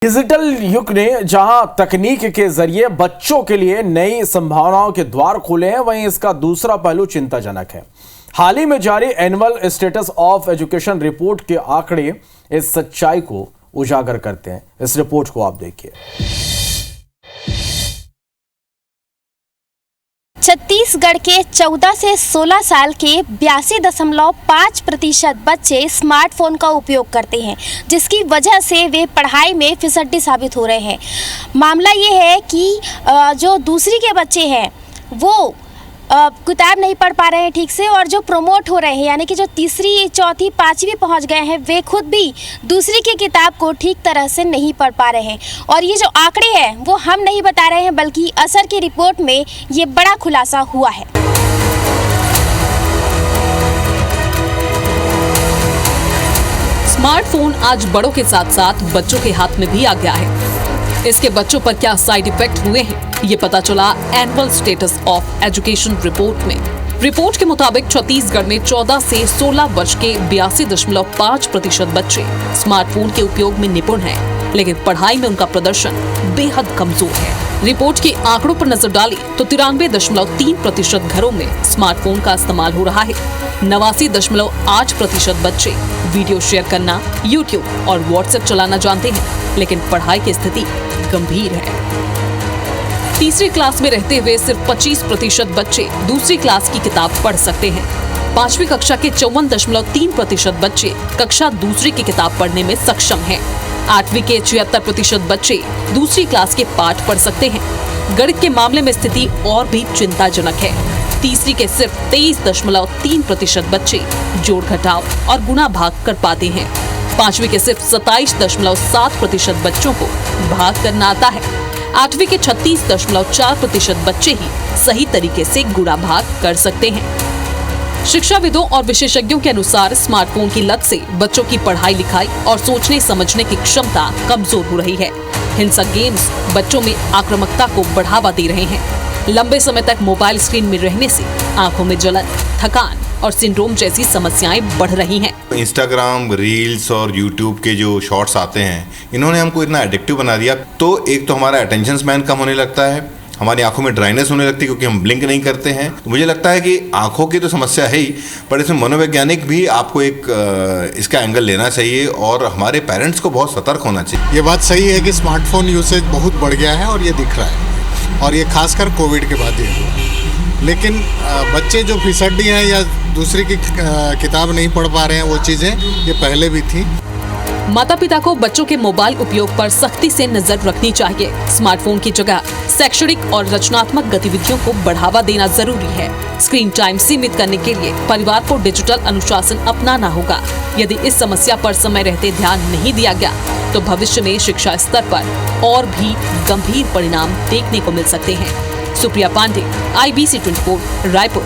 Digital युग ने जहां तकनीक के जरिए बच्चों के लिए नई संभावनाओं के द्वार खोले हैं, वहीं इसका दूसरा पहलू चिंताजनक है। हाल ही में जारी annual status of education report के आंकड़े इस सच्चाई को उजागर करते हैं। इस रिपोर्ट को आप देखिए। छत्तीसगढ़ के 14 से 16 साल के 82.5% बच्चे स्मार्टफोन का उपयोग करते हैं, जिसकी वजह से वे पढ़ाई में फिसड्डी साबित हो रहे हैं। मामला ये है कि जो दूसरी के बच्चे हैं वो किताब नहीं पढ़ पा रहे हैं ठीक से, और जो प्रमोट हो रहे हैं यानी कि जो तीसरी, चौथी, पाँचवीं पहुंच गए हैं, वे खुद भी दूसरी की किताब को ठीक तरह से नहीं पढ़ पा रहे हैं। और ये जो आंकड़े हैं वो हम नहीं बता रहे हैं, बल्कि असर की रिपोर्ट में ये बड़ा खुलासा हुआ है। स्मार्टफोन आज बड़ों के साथ साथ बच्चों के हाथ में भी आ गया है। इसके बच्चों पर क्या साइड इफेक्ट हुए हैं, ये पता चला annual status of education report में। रिपोर्ट के मुताबिक छत्तीसगढ़ में 14 से 16 वर्ष के 82.5% बच्चे स्मार्टफोन के उपयोग में निपुण हैं, लेकिन पढ़ाई में उनका प्रदर्शन बेहद कमजोर है। रिपोर्ट के आंकड़ों पर नजर डाली तो 93.3% घरों में स्मार्टफोन का इस्तेमाल हो रहा है। 89.8% बच्चे वीडियो शेयर करना, यूट्यूब और व्हाट्सएप चलाना जानते हैं, लेकिन पढ़ाई की स्थिति गंभीर है। तीसरी क्लास में रहते हुए सिर्फ 25% बच्चे दूसरी क्लास की किताब पढ़ सकते हैं। 5वीं कक्षा के 54.3% बच्चे कक्षा दूसरी की किताब पढ़ने में सक्षम हैं। 8वीं के 76% बच्चे दूसरी क्लास के पाठ पढ़ सकते हैं। गणित के मामले में स्थिति और भी चिंताजनक है। तीसरी के सिर्फ 23.3% बच्चे जोड़ घटाव और गुणा भाग कर पाते हैं। 5वीं के सिर्फ 27.7% बच्चों को भाग करना आता है। 8वीं के 36.4% बच्चे ही सही तरीके से गुणा भाग कर सकते हैं। शिक्षाविदों और विशेषज्ञों के अनुसार स्मार्टफोन की लत से बच्चों की पढ़ाई लिखाई और सोचने समझने की क्षमता कमजोर हो रही है। हिंसक गेम्स बच्चों में आक्रामकता को बढ़ावा दे रहे हैं। लंबे समय तक मोबाइल स्क्रीन में रहने से आंखों में जलन, थकान और सिंड्रोम जैसी समस्याएं बढ़ रही हैं। इंस्टाग्राम, रील्स और यूट्यूब के जो शॉर्ट्स आते हैं, इन्होंने हमको इतना एडिक्टिव बना दिया। तो एक तो हमारा अटेंशन स्पैन कम होने लगता है, हमारी आंखों में ड्राइनेस होने लगती है क्योंकि हम ब्लिंक नहीं करते हैं। तो मुझे लगता है कि आंखों की तो समस्या है ही, पर इसमें मनोवैज्ञानिक भी आपको एक इसका एंगल लेना चाहिए और हमारे पेरेंट्स को बहुत सतर्क होना चाहिए। ये बात सही है कि स्मार्टफोन यूसेज बहुत बढ़ गया है और ये दिख रहा है, और ये खासकर कोविड के बाद ये हुआ। लेकिन बच्चे जो फिसड्डी हैं या दूसरी की किताब नहीं पढ़ पा रहे हैं, वो चीज़ें ये पहले भी थी। माता पिता को बच्चों के मोबाइल उपयोग पर सख्ती से नजर रखनी चाहिए। स्मार्टफोन की जगह शैक्षणिक और रचनात्मक गतिविधियों को बढ़ावा देना जरूरी है। स्क्रीन टाइम सीमित करने के लिए परिवार को डिजिटल अनुशासन अपनाना होगा। यदि इस समस्या पर समय रहते ध्यान नहीं दिया गया तो भविष्य में शिक्षा स्तर पर और भी गंभीर परिणाम देखने को मिल सकते हैं। सुप्रिया पांडे, IBC 24, रायपुर।